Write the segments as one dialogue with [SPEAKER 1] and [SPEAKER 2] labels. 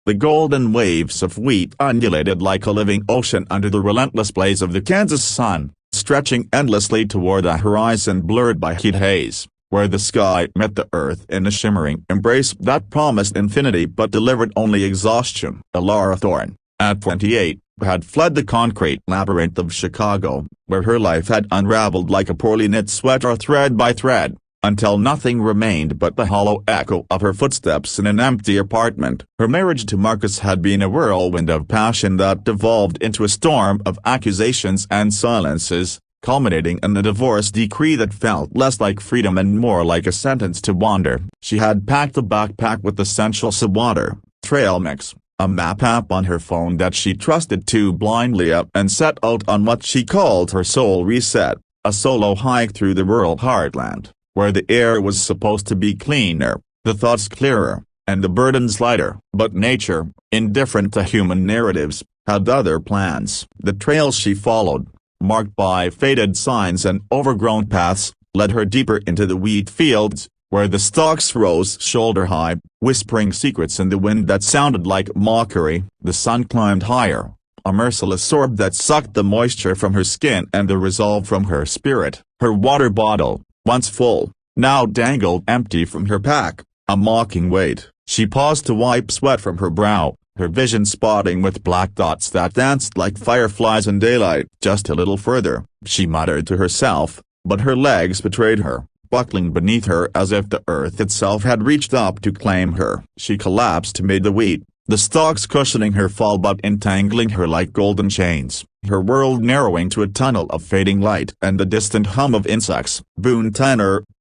[SPEAKER 1] The golden waves of wheat undulated like a living ocean under the relentless blaze of the Kansas sun, stretching endlessly toward a horizon blurred by heat haze, where the sky met the earth in a shimmering embrace that promised infinity but delivered only exhaustion. Elara Thorne, at 28, had fled the concrete labyrinth of Chicago, where her life had unraveled like a poorly knit sweater thread by thread, until nothing remained but the hollow echo of her footsteps in an empty apartment. Her marriage to Marcus had been a whirlwind of passion that devolved into a storm of accusations and silences, culminating in a divorce decree that felt less like freedom and more like a sentence to wander. She had packed a backpack with essentials: a water, trail mix, a map app on her phone that she trusted too blindly, and set out on what she called her soul reset, a solo hike through the rural heartland, where the air was supposed to be cleaner, the thoughts clearer, and the burdens lighter. But nature, indifferent to human narratives, had other plans. The trails she followed, marked by faded signs and overgrown paths, led her deeper into the wheat fields, where the stalks rose shoulder-high, whispering secrets in the wind that sounded like mockery. The sun climbed higher, a merciless orb that sucked the moisture from her skin and the resolve from her spirit. Her water bottle, once full, now dangled empty from her pack, a mocking weight. She paused to wipe sweat from her brow, her vision spotting with black dots that danced like fireflies in daylight. Just a little further, she muttered to herself, but her legs betrayed her, buckling beneath her as if the earth itself had reached up to claim her. She collapsed amid the wheat, the stalks cushioning her fall but entangling her like golden chains, her world narrowing to a tunnel of fading light and the distant hum of insects. Boone,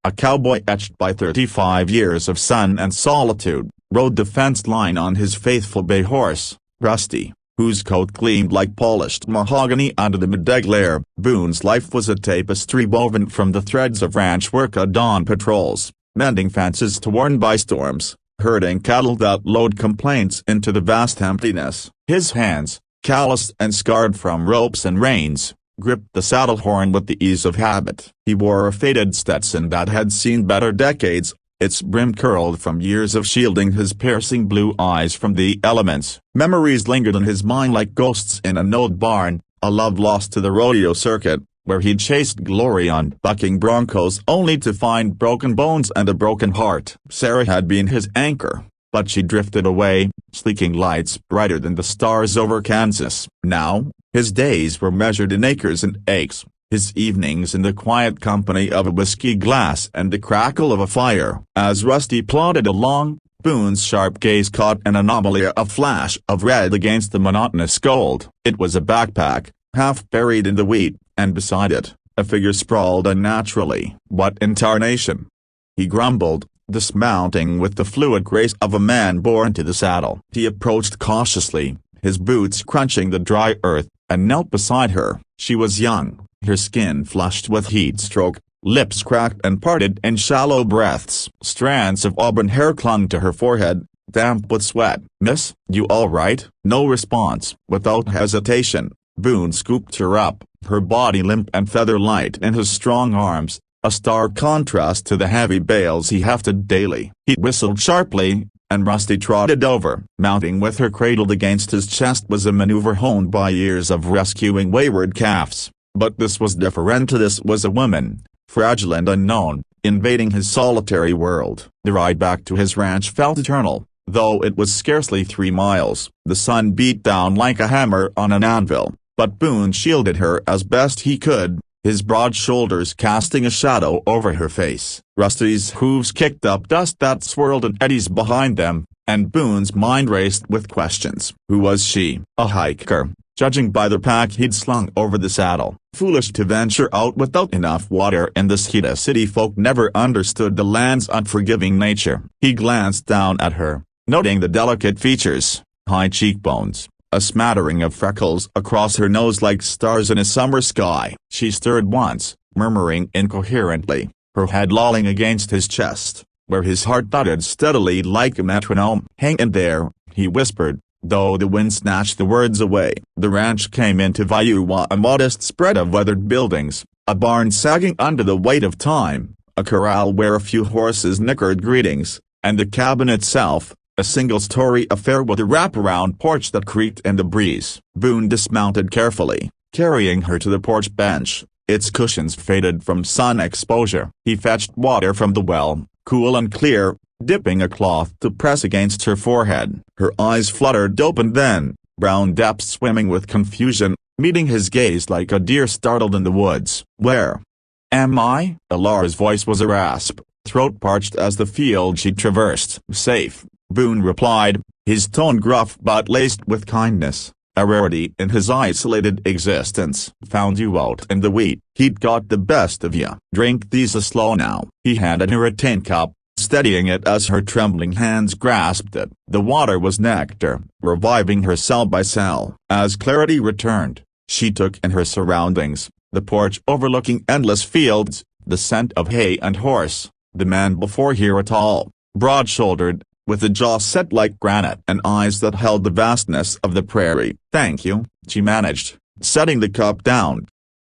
[SPEAKER 1] a cowboy etched by 35 years of sun and solitude, rode the fence line on his faithful bay horse, Rusty, whose coat gleamed like polished mahogany under the midday glare. Boone's life was a tapestry woven from the threads of ranch work at dawn patrols, mending fences torn by storms, herding cattle that load complaints into the vast emptiness. His hands, calloused and scarred from ropes and reins, gripped the saddle horn with the ease of habit. He wore a faded Stetson that had seen better decades, its brim curled from years of shielding his piercing blue eyes from the elements. Memories lingered in his mind like ghosts in an old barn, a love lost to the rodeo circuit, where he'd chased glory on bucking broncos only to find broken bones and a broken heart. Sarah had been his anchor, but she drifted away, sleeking lights brighter than the stars over Kansas. Now, his days were measured in acres and aches, his evenings in the quiet company of a whiskey glass and the crackle of a fire. As Rusty plodded along, Boone's sharp gaze caught an anomaly, a flash of red against the monotonous gold. It was a backpack, half buried in the wheat, and beside it, a figure sprawled unnaturally. What in tarnation? He grumbled, dismounting with the fluid grace of a man born to the saddle. He approached cautiously, his boots crunching the dry earth, and knelt beside her. She was young, her skin flushed with heat stroke, lips cracked and parted in shallow breaths. Strands of auburn hair clung to her forehead, damp with sweat. "Miss, you all right?" No response. Without hesitation, Boone scooped her up, her body limp and feather-light in his strong arms, a stark contrast to the heavy bales he hefted daily. He whistled sharply, and Rusty trotted over. Mounting with her cradled against his chest was a maneuver honed by years of rescuing wayward calves. But this was different. This was a woman, fragile and unknown, invading his solitary world. The ride back to his ranch felt eternal, though it was scarcely 3 miles. The sun beat down like a hammer on an anvil, but Boone shielded her as best he could, his broad shoulders casting a shadow over her face. Rusty's hooves kicked up dust that swirled in eddies behind them, and Boone's mind raced with questions. Who was she? A hiker, judging by the pack he'd slung over the saddle. Foolish to venture out without enough water in this heat. City folk never understood the land's unforgiving nature. He glanced down at her, noting the delicate features, high cheekbones, a smattering of freckles across her nose like stars in a summer sky. She stirred once, murmuring incoherently, her head lolling against his chest, where his heart thudded steadily like a metronome. "Hang in there," he whispered, though the wind snatched the words away. The ranch came into view, a modest spread of weathered buildings, a barn sagging under the weight of time, a corral where a few horses nickered greetings, and the cabin itself, a single-story affair with a wraparound porch that creaked in the breeze. Boone dismounted carefully, carrying her to the porch bench, its cushions faded from sun exposure. He fetched water from the well, cool and clear, dipping a cloth to press against her forehead. Her eyes fluttered open then, brown depths swimming with confusion, meeting his gaze like a deer startled in the woods. "Where am I?" Elara's voice was a rasp, throat parched as the field she traversed. "Safe," Boone replied, his tone gruff but laced with kindness, a rarity in his isolated existence. "Found you out in the wheat. He'd got the best of you. Drink these slow now." He handed her a tin cup, steadying it as her trembling hands grasped it. The water was nectar, reviving her cell by cell. As clarity returned, she took in her surroundings, the porch overlooking endless fields, the scent of hay and horse, the man before her tall, broad-shouldered, with a jaw set like granite and eyes that held the vastness of the prairie. "Thank you," she managed, setting the cup down.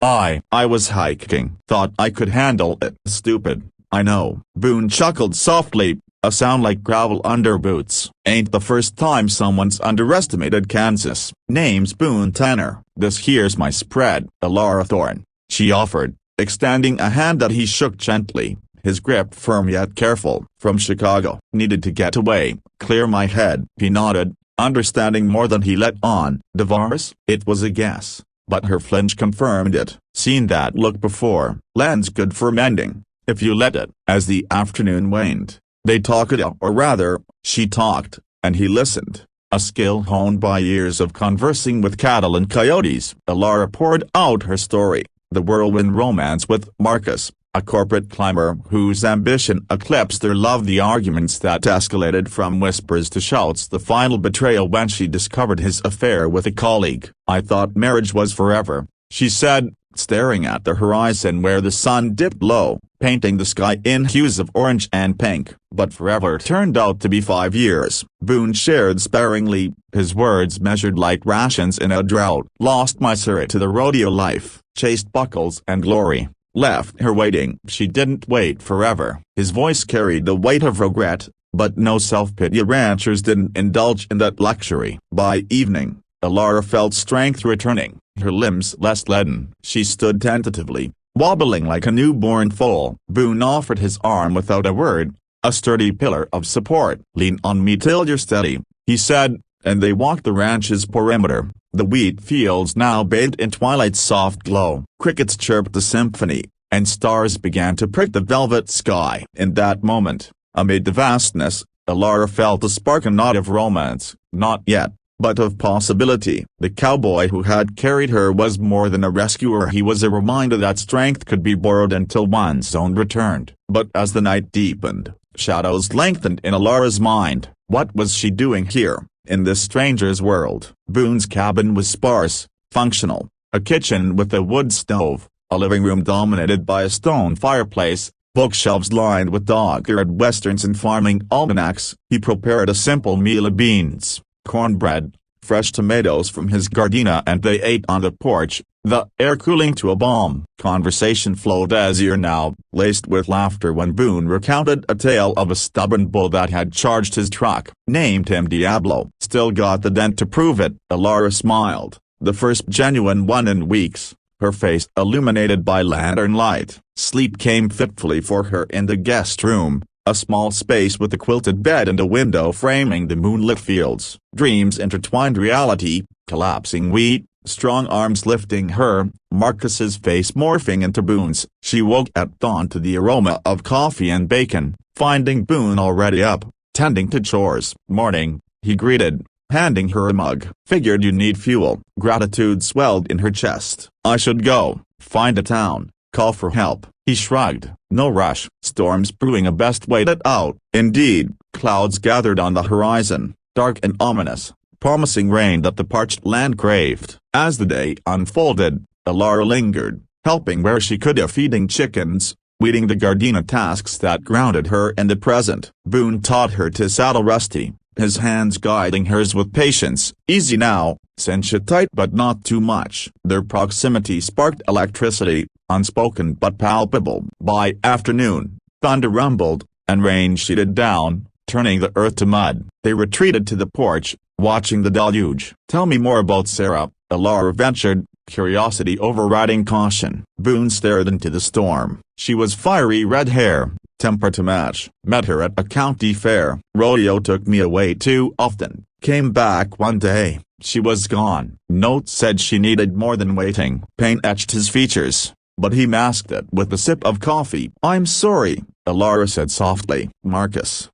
[SPEAKER 1] I was hiking. Thought I could handle it." "Stupid, I know." Boone chuckled softly, a sound like gravel under boots. "Ain't the first time someone's underestimated Kansas." "Name's Boone Tanner. This here's my spread." "Elara Thorne," she offered, extending a hand that he shook gently, his grip firm yet careful. "From Chicago. Needed to get away, clear my head." He nodded, understanding more than he let on. "Divorce?" It was a guess, but her flinch confirmed it. Seen that look before. "Land's good for mending, if you let it." As the afternoon waned, they talked, or rather, she talked, and he listened, a skill honed by years of conversing with cattle and coyotes. Elara poured out her story, the whirlwind romance with Marcus, a corporate climber whose ambition eclipsed their love, the arguments that escalated from whispers to shouts, the final betrayal when she discovered his affair with a colleague. "I thought marriage was forever," she said, staring at the horizon where the sun dipped low, painting the sky in hues of orange and pink. "But forever turned out to be 5 years." Boone shared sparingly, his words measured like rations in a drought. "Lost my spirit to the rodeo life, chased buckles and glory. Left her waiting." She didn't wait forever. His voice carried the weight of regret, but no self-pity. Ranchers didn't indulge in that luxury. By evening, Elara felt strength returning, her limbs less leaden. She stood tentatively, wobbling like a newborn foal. Boone offered his arm without a word, a sturdy pillar of support. "Lean on me till you're steady," he said, and they walked the ranch's perimeter, the wheat fields now bathed in twilight's soft glow. Crickets chirped a symphony, and stars began to prick the velvet sky. In that moment, amid the vastness, Elara felt a spark, not of romance, not yet, but of possibility. The cowboy who had carried her was more than a rescuer. He was a reminder that strength could be borrowed until one's own returned. But as the night deepened, shadows lengthened in Elara's mind. What was she doing here, in this stranger's world? Boone's cabin was sparse, functional, a kitchen with a wood stove, a living room dominated by a stone fireplace, bookshelves lined with dog-eared westerns and farming almanacs. He prepared a simple meal of beans, cornbread, fresh tomatoes from his gardenia, and they ate on the porch, the air cooling to a balm. Conversation flowed easier now, laced with laughter when Boone recounted a tale of a stubborn bull that had charged his truck. "Named him Diablo. Still got the dent to prove it." Elara smiled, the first genuine one in weeks, her face illuminated by lantern light. Sleep came fitfully for her in the guest room, a small space with a quilted bed and a window framing the moonlit fields. Dreams intertwined reality, collapsing wheat, strong arms lifting her, Marcus's face morphing into Boone's. She woke at dawn to the aroma of coffee and bacon, finding Boone already up, tending to chores. "Morning," he greeted, handing her a mug. "Figured you need fuel." Gratitude swelled in her chest. "I should go, find a town, call for help." He shrugged. "No rush." Storms brewing, a best waited out. Indeed, clouds gathered on the horizon, dark and ominous, promising rain that the parched land craved. As the day unfolded, Elara lingered, helping where she could, feeding chickens, weeding the gardenia, tasks that grounded her in the present. Boone taught her to saddle Rusty, his hands guiding hers with patience. "Easy now, cinch it tight but not too much." Their proximity sparked electricity, unspoken but palpable. By afternoon, thunder rumbled, and rain sheeted down, turning the earth to mud. They retreated to the porch, watching the deluge. "Tell me more about Sarah," Elara ventured, curiosity overriding caution. Boone stared into the storm. "She was fiery red hair, temper to match. Met her at a county fair. Rodeo took me away too often. Came back one day, she was gone." Note said she needed more than waiting. Pain etched his features, but he masked it with a sip of coffee. "I'm sorry," Elara said softly. "Marcus.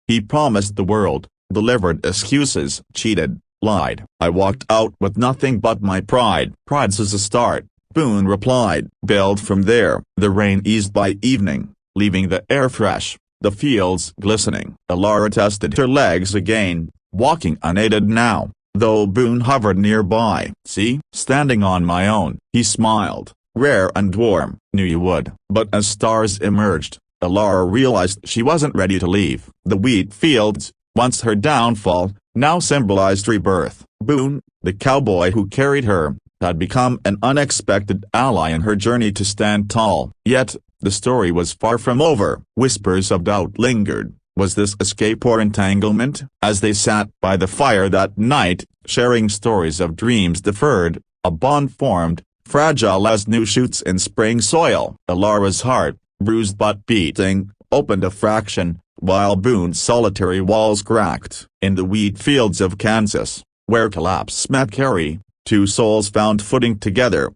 [SPEAKER 1] He promised the world, delivered excuses, cheated, lied. I walked out with nothing but my pride." "Pride's a start," Boone replied. "Build from there." The rain eased by evening, leaving the air fresh, the fields glistening. Elara tested her legs again, walking unaided now, though Boone hovered nearby. "See? Standing on my own." He smiled, rare and warm. "Knew you would." But as stars emerged, Elara realized she wasn't ready to leave. The wheat fields, once her downfall, now symbolized rebirth. Boone, the cowboy who carried her, had become an unexpected ally in her journey to stand tall. Yet, the story was far from over. Whispers of doubt lingered. Was this escape or entanglement? As they sat by the fire that night, sharing stories of dreams deferred, a bond formed, fragile as new shoots in spring soil. Elara's heart, bruised but beating, opened a fraction, while Boone's solitary walls cracked. In the wheat fields of Kansas, where collapse met carry, two souls found footing together,